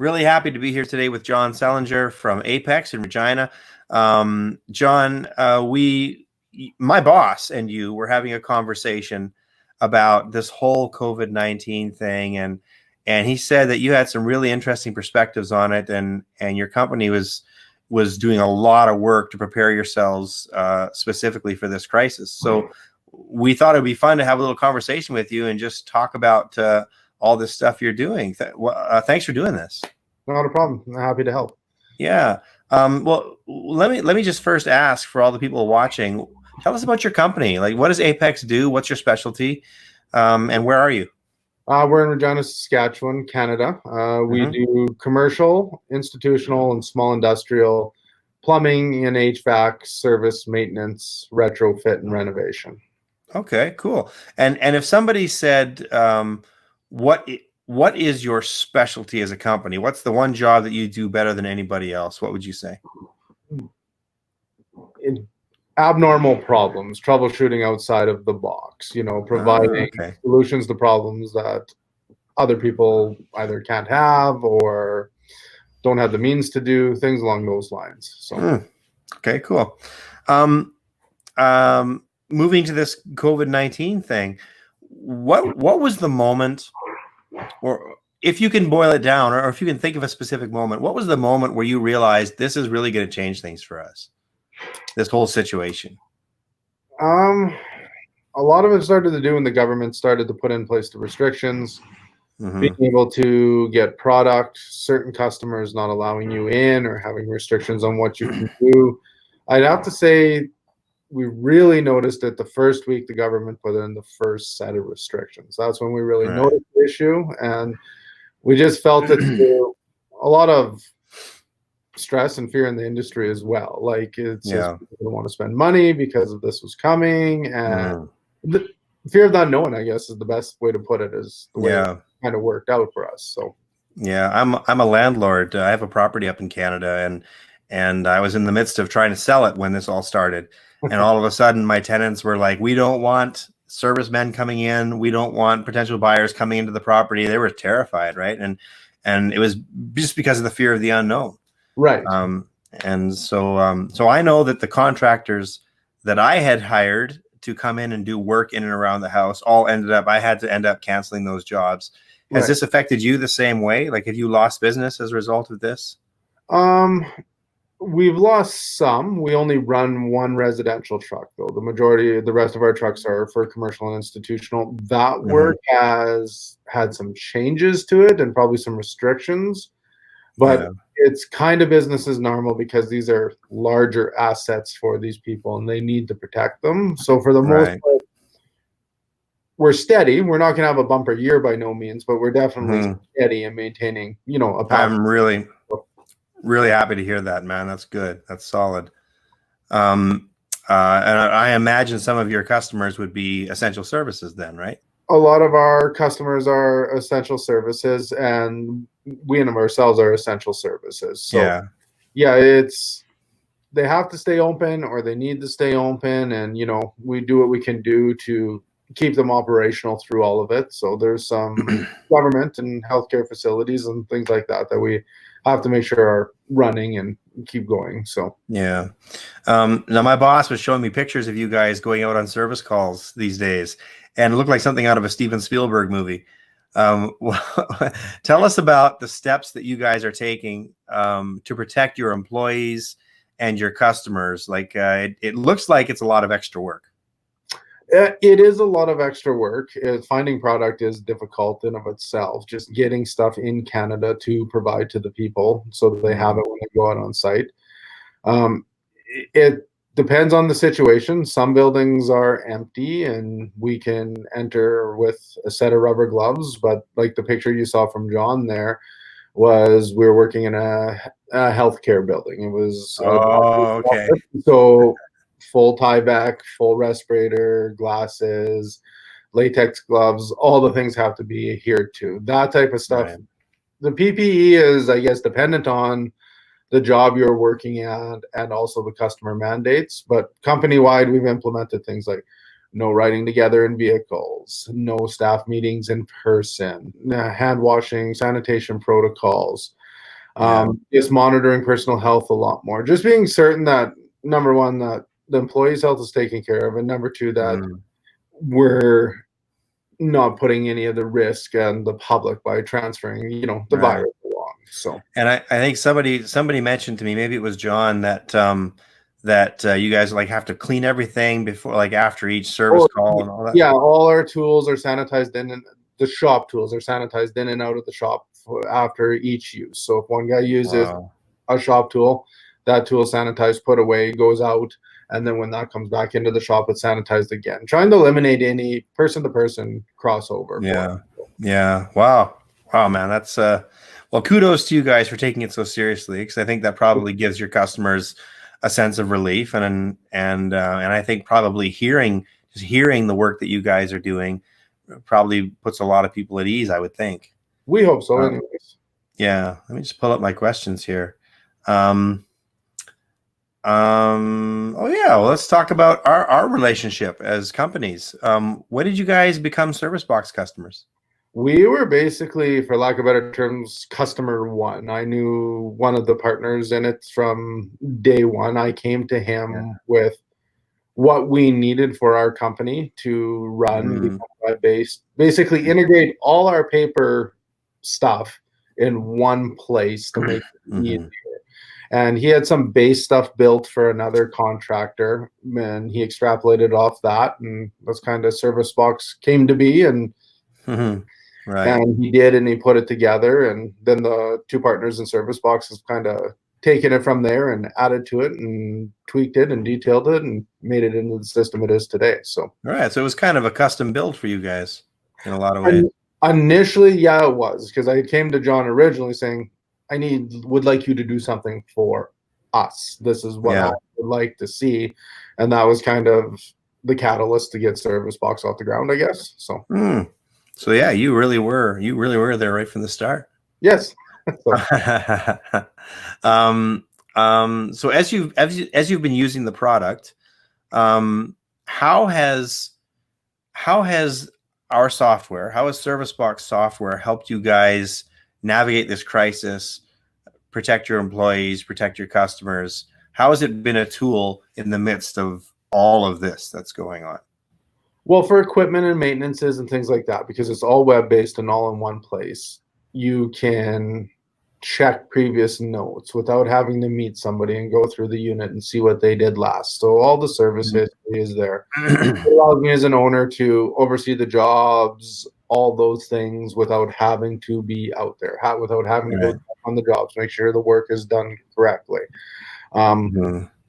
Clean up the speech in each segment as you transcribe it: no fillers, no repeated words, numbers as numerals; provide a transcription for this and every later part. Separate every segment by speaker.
Speaker 1: Really happy to be here today with Jon Selinger from Apex in Regina. Jon, my boss and you were having a conversation about this whole COVID-19 thing, and he said that you had some really interesting perspectives on it, and your company was doing a lot of work to prepare yourselves specifically for this crisis. So we thought it'd be fun to have a little conversation with you and just talk about all this stuff you're doing. Thanks for doing this.
Speaker 2: Not a problem. I'm happy to help.
Speaker 1: Yeah. Well, let me just first ask for all the people watching, tell us about your company. Like, what does Apex do? What's your specialty? And where are you?
Speaker 2: We're in Regina, Saskatchewan, Canada. We do commercial, institutional, and small industrial plumbing and HVAC service, maintenance, retrofit, and renovation.
Speaker 1: Okay, cool. And if somebody said, what is your specialty as a company? What's the one job that you do better than anybody else? What would you say?
Speaker 2: Abnormal problems, troubleshooting outside of the box, providing solutions to problems that other people either can't have or don't have the means to do, things along those lines. So,
Speaker 1: okay, cool. Moving to this COVID-19 thing, what was the moment, or if you can boil it down, or if you can think of a specific moment, what was the moment where you realized this is really going to change things for us, this whole situation?
Speaker 2: A lot of it started to do when the government started to put in place the restrictions, being able to get product, certain customers not allowing you in or having restrictions on what you can do. I'd have to say we really noticed it the first week the government put in the first set of restrictions. That's when we really noticed the issue, and we just felt it through a lot of stress and fear in the industry as well. Like, it's just people don't want to spend money because of this was coming, and the fear of not knowing, I guess, is the best way to put it, is the way it kind of worked out for us. So
Speaker 1: I'm a landlord. I have a property up in Canada, and I was in the midst of trying to sell it when this all started. And all of a sudden, my tenants were like, we don't want servicemen coming in. We don't want potential buyers coming into the property. They were terrified, right? And it was just because of the fear of the unknown.
Speaker 2: Right.
Speaker 1: And so I know that the contractors that I had hired to come in and do work in and around the house all I had to end up canceling those jobs. Has this affected you the same way? Like, have you lost business as a result of this?
Speaker 2: We've lost some. We only run one residential truck, though. The rest of our trucks are for commercial and institutional. That work has had some changes to it and probably some restrictions, but it's kind of business as normal because these are larger assets for these people and they need to protect them. So for the most part, we're steady. We're not going to have a bumper year by no means, but we're definitely steady and maintaining, a path.
Speaker 1: I'm really happy to hear that, man. That's good. That's solid. And I imagine some of your customers would be essential services then, right?
Speaker 2: A lot of our customers are essential services, and we in ourselves are essential services. So they have to stay open, or they need to stay open, and we do what we can do to keep them operational through all of it. So there's some government and healthcare facilities and things like that we have to make sure are running and keep going. So
Speaker 1: now my boss was showing me pictures of you guys going out on service calls these days, and it looked like something out of a Steven Spielberg movie. Tell us about the steps that you guys are taking to protect your employees and your customers. Like, it looks like it's a lot of extra work.
Speaker 2: It is a lot of extra work. Finding product is difficult in of itself. Just getting stuff in Canada to provide to the people so that they have it when they go out on site. It depends on the situation. Some buildings are empty and we can enter with a set of rubber gloves, but like the picture you saw from Jon there we were working in a healthcare building. It was so full tie back, full respirator, glasses, latex gloves, all the things have to be adhered to. That type of stuff. Right. The PPE is, I guess, dependent on the job you're working at and also the customer mandates. But company-wide, we've implemented things like no riding together in vehicles, no staff meetings in person, hand washing, sanitation protocols.
Speaker 1: Yeah.
Speaker 2: Just monitoring personal health a lot more. Just being certain that, number one, that the employee's health is taken care of, and number two, that we're not putting any of the risk on the public by transferring, the
Speaker 1: Right.
Speaker 2: virus along. So,
Speaker 1: And I think somebody mentioned to me, maybe it was John, that you guys like have to clean everything before, like after each service call and all that.
Speaker 2: yeah, all our tools are sanitized in, and the shop tools are sanitized in and out of the shop after each use. So if one guy uses a shop tool, that tool sanitized, put away, goes out, and then when that comes back into the shop, it's sanitized again. Trying to eliminate any person-to-person crossover.
Speaker 1: Yeah. Yeah. Wow. Wow, man. That's well, kudos to you guys for taking it so seriously, because I think that probably gives your customers a sense of relief, and I think probably hearing the work that you guys are doing probably puts a lot of people at ease, I would think.
Speaker 2: We hope so, anyways.
Speaker 1: Yeah. Let me just pull up my questions here. Oh yeah, well, let's talk about our relationship as companies. When did you guys become ServiceBox customers?
Speaker 2: We were basically, for lack of better terms, customer one. I knew one of the partners in it from day one. I came to him with what we needed for our company to run, become web-based, basically integrate all our paper stuff in one place to make it easier. And he had some base stuff built for another contractor, and he extrapolated off that, and that's kind of ServiceBox came to be. And
Speaker 1: right.
Speaker 2: And he did, and he put it together, and then the two partners in ServiceBox has kind of taken it from there and added to it and tweaked it and detailed it and made it into the system it is today. So,
Speaker 1: all right. So it was kind of a custom build for you guys in a lot of ways.
Speaker 2: Initially, yeah, it was, because I came to John originally saying, would like you to do something for us. This is what I would like to see. And that was kind of the catalyst to get ServiceBox off the ground, I guess. So,
Speaker 1: so yeah, you really were there right from the start.
Speaker 2: Yes.
Speaker 1: So as you've been using the product, how has our software, how has ServiceBox software helped you guys navigate this crisis, protect your employees, protect your customers? How has it been a tool in the midst of all of this that's going on?
Speaker 2: Well, for equipment and maintenances and things like that, because it's all web-based and all in one place, you can check previous notes without having to meet somebody and go through the unit and see what they did last. So all the service history is there. It allows me as an owner to oversee the jobs, all those things, without having to be out there, without having to go on the jobs, make sure the work is done correctly.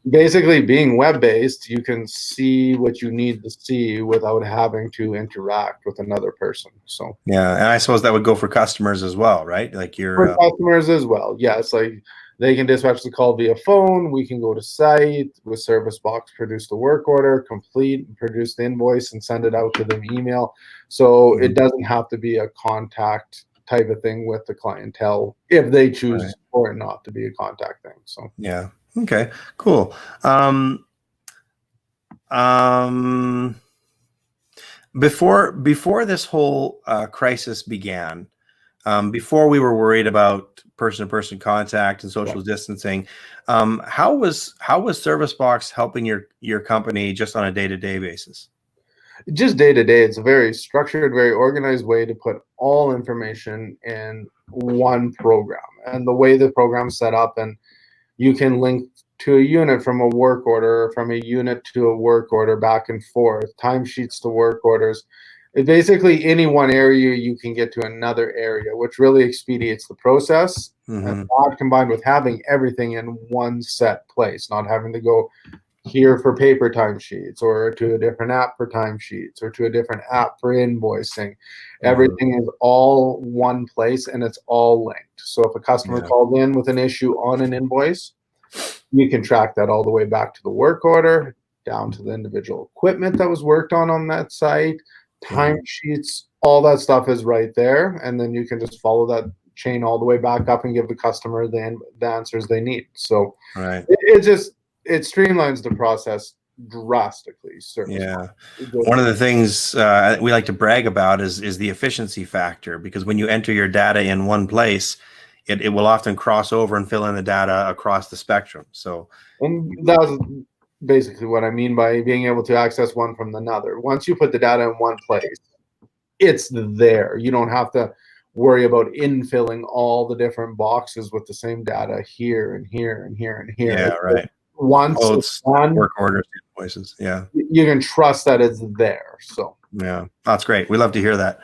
Speaker 2: Basically, being web-based, you can see what you need to see without having to interact with another person. So
Speaker 1: yeah, and I suppose that would go for customers as well, right? Like
Speaker 2: for customers as well. Yes, like they can dispatch the call via phone. We can go to site with ServiceBox, produce the work order, complete, produce the invoice, and send it out to them email. So it doesn't have to be a contact type of thing with the clientele if they choose for it not to be a contact thing. So
Speaker 1: yeah. Okay, cool. Before this whole crisis began, before we were worried about person-to-person contact and social distancing, how was ServiceBox helping your company just on a day-to-day basis?
Speaker 2: Just day to day, it's a very structured, very organized way to put all information in one program. And the way the program's set up, and you can link to a unit from a work order, from a unit to a work order, back and forth, timesheets to work orders. It basically, any one area, you can get to another area, which really expedites the process. And that, combined with having everything in one set place, not having to go here for paper timesheets, or to a different app for timesheets, or to a different app for invoicing. Everything is all one place, and it's all linked. So if a customer called in with an issue on an invoice, you can track that all the way back to the work order, down to the individual equipment that was worked on that site, timesheets, all that stuff is right there. And then you can just follow that chain all the way back up and give the customer the answers they need. So it streamlines the process drastically. Certainly.
Speaker 1: Yeah. One of the things we like to brag about is the efficiency factor, because when you enter your data in one place, it will often cross over and fill in the data across the spectrum. So,
Speaker 2: and that's basically what I mean by being able to access one from another. Once you put the data in one place, it's there. You don't have to worry about infilling all the different boxes with the same data here and here and here and here.
Speaker 1: Yeah, right.
Speaker 2: Once
Speaker 1: it's
Speaker 2: done,
Speaker 1: work orders, invoices. Yeah,
Speaker 2: you can trust that it's there. So
Speaker 1: yeah, that's great. We love to hear that.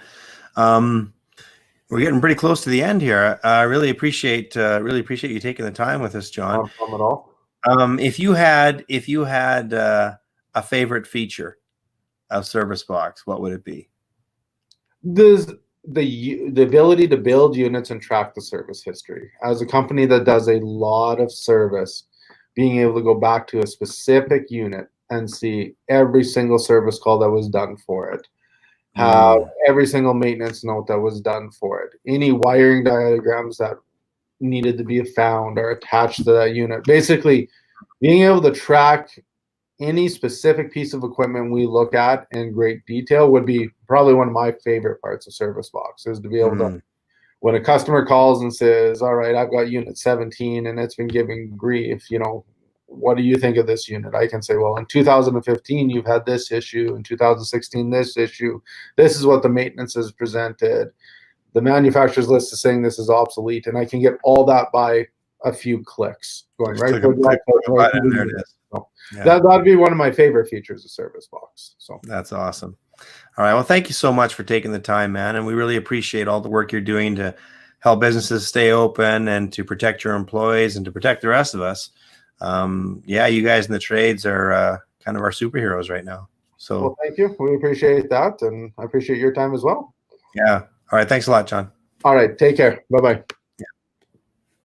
Speaker 1: We're getting pretty close to the end here. I really appreciate you taking the time with us, Jon.
Speaker 2: No problem at all.
Speaker 1: If you had a favorite feature of ServiceBox, what would it be?
Speaker 2: The ability to build units and track the service history. As a company that does a lot of service, being able to go back to a specific unit and see every single service call that was done for it, have every single maintenance note that was done for it, any wiring diagrams that needed to be found or attached to that unit. Basically, being able to track any specific piece of equipment we look at in great detail would be probably one of my favorite parts of ServiceBox, is to be able to, when a customer calls and says, all right, I've got unit 17 and it's been giving grief, you know, what do you think of this unit? I can say, well, in 2015, you've had this issue. In 2016, this issue. This is what the maintenance has presented. The manufacturer's list is saying this is obsolete. And I can get all that by a few clicks going right.
Speaker 1: There it is.
Speaker 2: So that'd be one of my favorite features of ServiceBox. So
Speaker 1: that's awesome. All right. Well, thank you so much for taking the time, man. And we really appreciate all the work you're doing to help businesses stay open and to protect your employees and to protect the rest of us. Yeah, you guys in the trades are kind of our superheroes right now. So
Speaker 2: well, thank you. We appreciate that. And I appreciate your time as well.
Speaker 1: Yeah. All right. Thanks a lot, Jon.
Speaker 2: All right. Take care. Bye-bye.